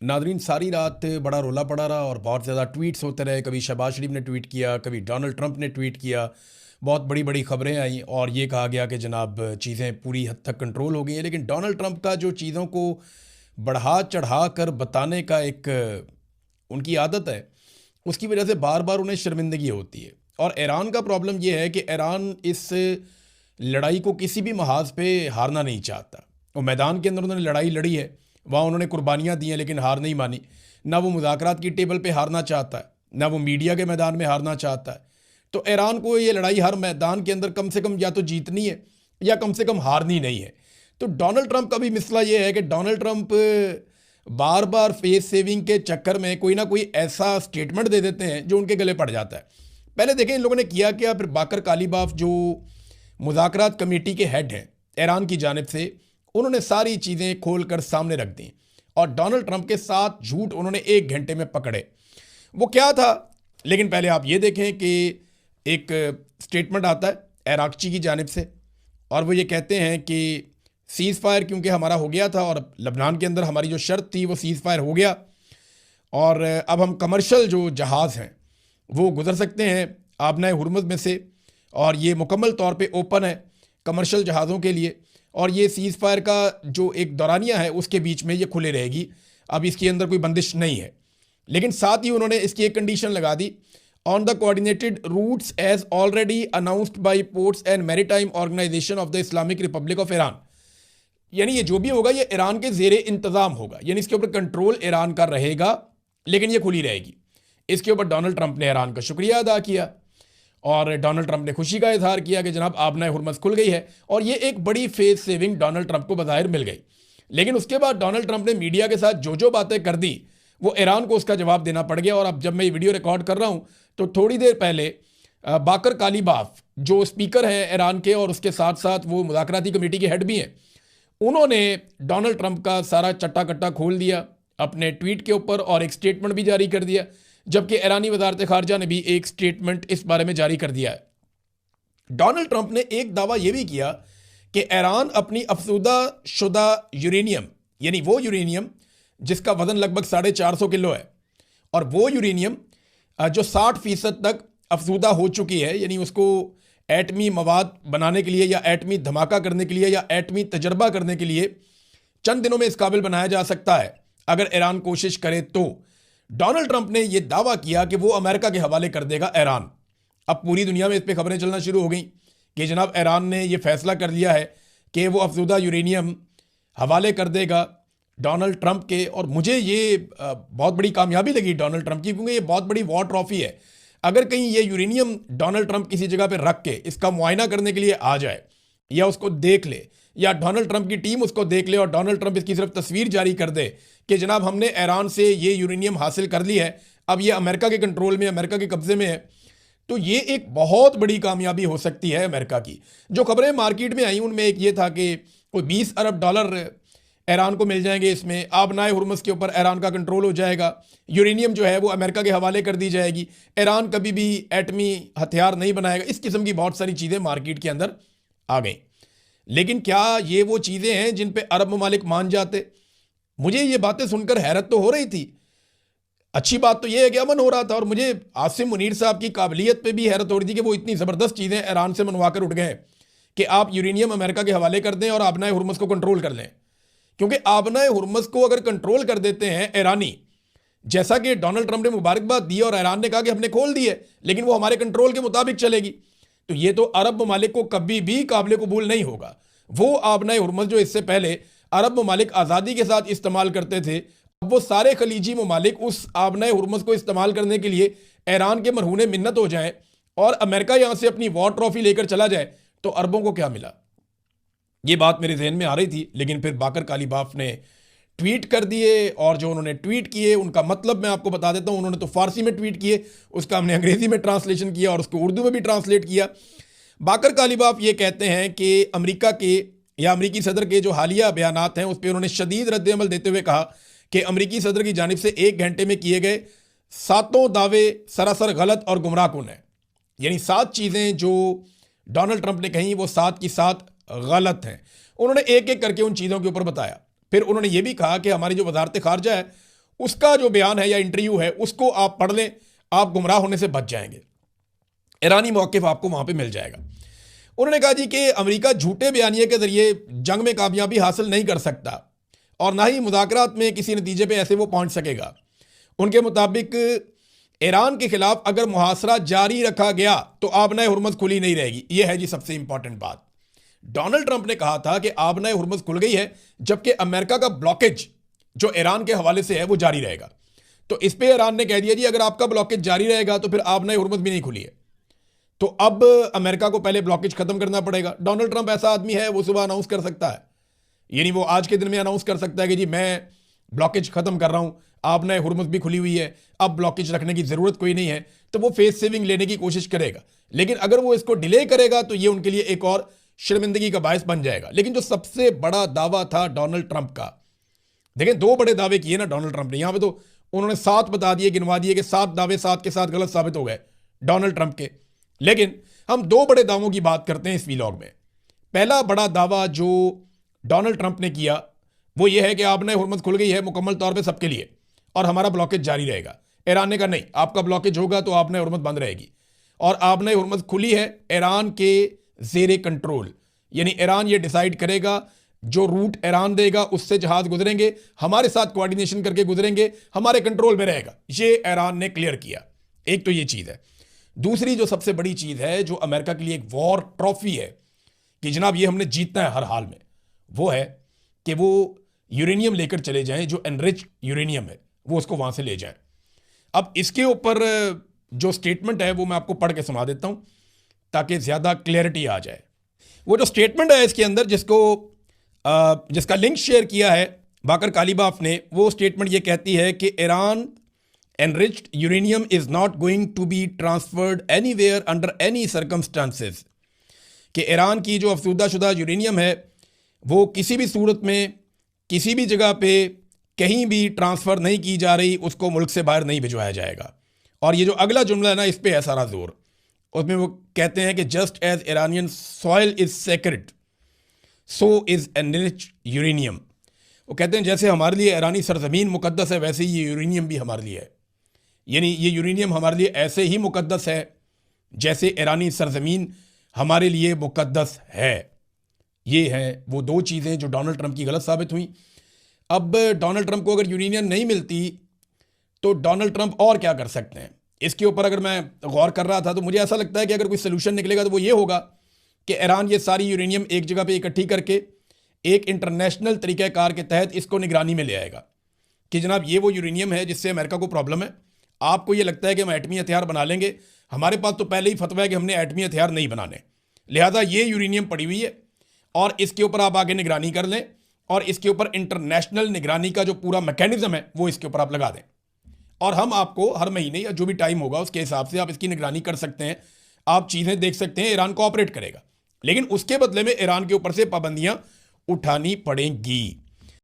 Nadreen, सारी रात बड़ा रोला पड़ा रहा और बहुत ज़्यादा ट्वीट्स होते रहे। कभी शहबाज शरीफ ने ट्वीट किया, कभी डोनाल्ड ट्रंप ने ट्वीट किया। बहुत बड़ी बड़ी खबरें आई और ये कहा गया कि जनाब चीज़ें पूरी हद तक कंट्रोल हो गई हैं। लेकिन डोनाल्ड ट्रंप का जो चीज़ों को बढ़ा चढ़ा कर बताने का एक उनकी आदत है, उसकी वजह से बार बार उन्हें शर्मिंदगी होती है। और ईरान का प्रॉब्लम यह है कि ईरान इस लड़ाई को किसी भी महाज पे हारना नहीं चाहता। और मैदान के अंदर उन्होंने लड़ाई लड़ी है, वहाँ उन्होंने कुर्बानियाँ दी हैं, लेकिन हार नहीं मानी। ना वो मुज़ाकरात की टेबल पे हारना चाहता है, ना वो मीडिया के मैदान में हारना चाहता है। तो ईरान को ये लड़ाई हर मैदान के अंदर कम से कम या तो जीतनी है या कम से कम हारनी नहीं है। तो डोनाल्ड ट्रंप का भी मसला ये है कि डोनाल्ड ट्रंप बार बार फेस सेविंग के चक्कर में कोई ना कोई ऐसा स्टेटमेंट दे देते हैं जो उनके गले पड़ जाता है। पहले देखें इन लोगों ने किया क्या। फिर बाकर कालीबाफ जो मुज़ाकरात कमेटी के हेड हैं ईरान की जानिब से, उन्होंने सारी चीज़ें खोल कर सामने रख दी और डोनाल्ड ट्रंप के साथ झूठ उन्होंने 1 घंटे में पकड़े। वो क्या था, लेकिन पहले आप ये देखें कि एक स्टेटमेंट आता है इराक़ची की जानिब से और वो ये कहते हैं कि सीज़ फायर क्योंकि हमारा हो गया था और लबनान के अंदर हमारी जो शर्त थी वो सीज़ फायर हो गया और अब हम कमर्शियल जो जहाज़ हैं वो गुजर सकते हैं आबनाए हुरमुज़ में से और ये मुकम्मल तौर पे ओपन है कमर्शियल जहाज़ों के लिए। और ये सीज़ फायर का जो एक दौरानिया है उसके बीच में ये खुले रहेगी, अब इसके अंदर कोई बंदिश नहीं है। लेकिन साथ ही उन्होंने इसकी एक कंडीशन लगा दी, on the coordinated routes as already announced by ports and maritime organization of the Islamic Republic of Iran. यानी ये जो भी होगा ये ईरान के ज़ेरे इंतज़ाम होगा, यानी इसके ऊपर कंट्रोल ईरान का रहेगा, लेकिन ये खुली रहेगी। इसके ऊपर डोनाल्ड ट्रंप ने ईरान का शुक्रिया अदा किया और डोनाल्ड ट्रंप ने खुशी का इजहार किया कि जनाब आबनाए हुरमुज़ खुल गई है और ये एक बड़ी फेस सेविंग डोनाल्ड ट्रंप को बज़ाहिर मिल गई। लेकिन उसके बाद डोनाल्ड ट्रंप ने मीडिया के साथ जो जो बातें कर दी वो ईरान को उसका जवाब देना पड़ गया। और अब जब मैं ये वीडियो रिकॉर्ड कर रहा हूँ तो थोड़ी देर पहले बाकर कालीबाफ जो स्पीकर हैं ईरान के और उसके साथ साथ वो मुज़ाकराती कमेटी के हेड भी हैं, उन्होंने डोनाल्ड ट्रंप का सारा चट्टा कट्टा खोल दिया अपने ट्वीट के ऊपर और एक स्टेटमेंट भी जारी कर दिया, जबकि ईरानी वजारत खारजा ने भी एक स्टेटमेंट इस बारे में जारी कर दिया है। डोनाल्ड ट्रंप ने एक दावा यह भी किया कि ईरान अपनी अफसूदा शुदा यूरेनियम, यानी वो यूरेनियम जिसका वजन लगभग 450 किलो है और वो यूरेनियम जो 60% तक अफसूदा हो चुकी है, यानी उसको एटमी मवाद बनाने के लिए या एटमी धमाका करने के लिए या एटमी तजर्बा करने के लिए चंद दिनों में इस काबिल बनाया जा सकता है अगर ईरान कोशिश करे तो। डोनाल्ड ट्रंप ने यह दावा किया कि वो अमेरिका के हवाले कर देगा ईरान। अब पूरी दुनिया में इस पर खबरें चलना शुरू हो गई कि जनाब ईरान ने यह फैसला कर लिया है कि वो अफसूदा यूरेनियम हवाले कर देगा डोनाल्ड ट्रंप के। और मुझे ये बहुत बड़ी कामयाबी लगी डोनाल्ड ट्रंप की, क्योंकि ये बहुत बड़ी वॉर ट्रॉफी है। अगर कहीं ये यूरेनियम डोनाल्ड ट्रंप किसी जगह पर रख के इसका मुआयना करने के लिए आ जाए या उसको देख ले या डोनाल्ड ट्रंप की टीम उसको देख ले और डोनाल्ड ट्रंप इसकी सिर्फ तस्वीर जारी कर दे कि जनाब हमने ईरान से ये यूरेनियम हासिल कर ली है, अब ये अमेरिका के कंट्रोल में, अमेरिका के कब्जे में है, तो ये एक बहुत बड़ी कामयाबी हो सकती है अमेरिका की। जो खबरें मार्केट में आई उनमें एक ये था कि कोई $20 अरब ईरान को मिल जाएंगे, इसमें आबनाए हुरमुज़ के ऊपर ईरान का कंट्रोल हो जाएगा, यूरेनियम जो है वो अमेरिका के हवाले कर दी जाएगी, ईरान कभी भी एटमी हथियार नहीं बनाएगा। इस किस्म की बहुत सारी चीज़ें मार्केट के अंदर आ गई। लेकिन क्या ये वो चीज़ें हैं जिन पे अरब ममालिक मान जाते? मुझे ये बातें सुनकर हैरत तो हो रही थी। अच्छी बात तो ये है कि अमन हो रहा था और मुझे आसिम मुनीर साहब की काबिलियत पे भी हैरत हो रही थी कि वो इतनी ज़बरदस्त चीज़ें ईरान से मनवा कर उठ गए कि आप यूरेनियम अमेरिका के हवाले कर दें और आबनाए हुरमुज़ को कंट्रोल कर लें। क्योंकि आबनाए हुरमुज़ को अगर कंट्रोल कर देते हैं ईरानी, जैसा कि डोनाल्ड ट्रंप ने मुबारकबाद दी और ईरान ने कहा कि हमने खोल दी है लेकिन वो हमारे कंट्रोल के मुताबिक चलेगी, तो ये तो अरब ममालिक को कभी भी काबिल कबूल नहीं होगा। वो आबनाए हुरमुज़ जो इससे पहले अरब ममालिक आज़ादी के साथ इस्तेमाल करते थे, अब वो सारे खलीजी ममालिक उस आबनाए हुरमुज़ को इस्तेमाल करने के लिए ईरान के मरहूने मिन्नत हो जाएं और अमेरिका यहाँ से अपनी वॉर ट्रॉफी लेकर चला जाए, तो अरबों को क्या मिला? ये बात मेरे जहन में आ रही थी। लेकिन फिर बाकर कालीबाफ ने ट्वीट कर दिए और जो उन्होंने ट्वीट किए उनका मतलब मैं आपको बता देता हूँ। उन्होंने तो फारसी में ट्वीट किए, उसका हमने अंग्रेज़ी में ट्रांसलेशन किया और उसको उर्दू में भी ट्रांसलेट किया। बाकर कालीबाफ ये कहते हैं कि अमेरिका के या अमेरिकी सदर के जो हालिया बयानात हैं उस पर उन्होंने शदीद रद्द-ए-अमल देते हुए कहा कि अमेरिकी सदर की जानिब से 1 घंटे में किए गए 7 दावे सरासर गलत और गुमराहकुन हैं। यानी 7 चीज़ें जो डोनाल्ड ट्रंप ने कही वो 7 की 7 गलत हैं। उन्होंने एक एक करके उन चीज़ों के ऊपर बताया। फिर उन्होंने ये भी कहा कि हमारी जो वजारत खारजा है उसका जो बयान है या इंटरव्यू है उसको आप पढ़ लें, आप गुमराह होने से बच जाएंगे। ईरानी मौक़िफ़ आपको वहाँ पे मिल जाएगा। उन्होंने कहा जी कि अमेरिका झूठे बयानिए के ज़रिए जंग में कामयाबी हासिल नहीं कर सकता और ना ही मुज़ाकरात में किसी नतीजे पे ऐसे वो पहुँच सकेगा। उनके मुताबिक ईरान के खिलाफ अगर मुहासरा जारी रखा गया तो आबनाए हुर्मुज़ खुली नहीं रहेगी। यह है जी सबसे इंपॉर्टेंट बात। डोनाल्ड ट्रंप ने कहा था कि आबनाए हुर्मुज़ खुल गई है, जबकि अमेरिका का ब्लॉकेज जो ईरान के हवाले से है वो जारी रहेगा। तो इस पे ईरान ने कह दिया जी अगर आपका ब्लॉकेज जारी रहेगा तो फिर आबनाए हुर्मुज़ भी नहीं खुली है। तो अब अमेरिका को पहले ब्लॉकेज खत्म करना पड़ेगा। डोनाल्ड ट्रंप ऐसा आदमी है, वो सुबह अनाउंस कर सकता है, यानी वो आज के दिन में अनाउंस कर सकता है कि जी मैं ब्लॉकेज खत्म कर रहा हूं, आपने हुर्मुज़ भी खुली हुई है, अब ब्लॉकेज रखने की जरूरत कोई नहीं है। तो वो फेस सेविंग लेने की कोशिश करेगा, लेकिन अगर वो इसको डिले करेगा तो ये उनके लिए एक और शर्मिंदगी का बायस बन जाएगा। लेकिन जो सबसे बड़ा दावा था डोनाल्ड ट्रंप का, देखें 2 बड़े दावे किए ना डोनाल्ड ट्रंप ने, यहां पे तो उन्होंने 7 बता दिए, गिनवा दिए कि 7 दावे 7 के 7 गलत साबित हो गए डोनाल्ड ट्रंप के। लेकिन हम 2 बड़े दावों की बात करते हैं इस वीलॉग में। पहला बड़ा दावा जो डोनाल्ड ट्रंप ने किया वो ये है कि आपने हुर्मुज़ खुल गई है मुकम्मल तौर पे सबके लिए और हमारा ब्लॉकेज जारी रहेगा। ईरान ने कहा नहीं, आपका ब्लॉकेज होगा तो आपने हुर्मुज़ बंद रहेगी और आपने हुर्मुज़ खुली है ईरान के ज़ेरे कंट्रोल, यानी ईरान ये डिसाइड करेगा, जो रूट ईरान देगा उससे जहाज गुजरेंगे, हमारे साथ कोऑर्डिनेशन करके गुजरेंगे, हमारे कंट्रोल में रहेगा। ये ईरान ने क्लियर किया। एक तो ये चीज़ है। दूसरी जो सबसे बड़ी चीज़ है जो अमेरिका के लिए एक वॉर ट्रॉफी है कि जनाब ये हमने जीतना है हर हाल में, वो है कि वो यूरेनियम लेकर चले जाएं, जो एनरिच यूरेनियम है वो उसको वहाँ से ले जाएं। अब इसके ऊपर जो स्टेटमेंट है वो मैं आपको पढ़ के सुना देता हूँ ताकि ज़्यादा क्लैरिटी आ जाए। वो जो स्टेटमेंट है इसके अंदर जिसका लिंक शेयर किया है बाकर कालीबाफ ने, वो स्टेटमेंट ये कहती है कि Iran enriched uranium is not going to be transferred anywhere under any circumstances, कि ईरान की जो अफसूदाशुदा यूरेनियम है वो किसी भी सूरत में किसी भी जगह पे कहीं भी ट्रांसफ़र नहीं की जा रही, उसको मुल्क से बाहर नहीं भिजवाया जाएगा। और ये जो अगला जुमला है ना, इस पे है सारा जोर। उसमें वो कहते हैं कि just as Iranian soil is sacred so is enriched uranium. वो कहते हैं जैसे हमारे लिए ईरानी सरजमीन मुकद्दस है वैसे ही ये यूरेनियम भी हमारे लिए है, यानी ये यूरेनियम हमारे लिए ऐसे ही मुकद्दस है जैसे ईरानी सरजमीन हमारे लिए मुकद्दस है। ये हैं वो 2 चीज़ें जो डोनाल्ड ट्रंप की गलत साबित हुई। अब डोनाल्ड ट्रंप को अगर यूरेनियम नहीं मिलती तो डोनाल्ड ट्रंप और क्या कर सकते हैं, इसके ऊपर अगर मैं गौर कर रहा था तो मुझे ऐसा लगता है कि अगर कोई सोल्यूशन निकलेगा तो वो ये होगा कि ईरान ये सारी यूरेनियम एक जगह पे इकट्ठी करके एक इंटरनेशनल तरीक़ाकार के तहत इसको निगरानी में ले आएगा कि जनाब ये वो यूरेनियम है जिससे अमेरिका को प्रॉब्लम है, आपको ये लगता है कि हम एटमी हथियार बना लेंगे, हमारे पास तो पहले ही फतवा है कि हमने एटमी हथियार नहीं बनाने, लिहाजा ये यूरेनियम पड़ी हुई है और इसके ऊपर आप आगे निगरानी कर लें और इसके ऊपर इंटरनेशनल निगरानी का जो पूरा मैकेनिज्म है वो इसके ऊपर आप लगा दें और हम आपको हर महीने या जो भी टाइम होगा उसके हिसाब से आप इसकी निगरानी कर सकते हैं, आप चीज़ें देख सकते हैं, ईरान कोऑपरेट करेगा। लेकिन उसके बदले में ईरान के ऊपर से पाबंदियाँ उठानी पड़ेंगी।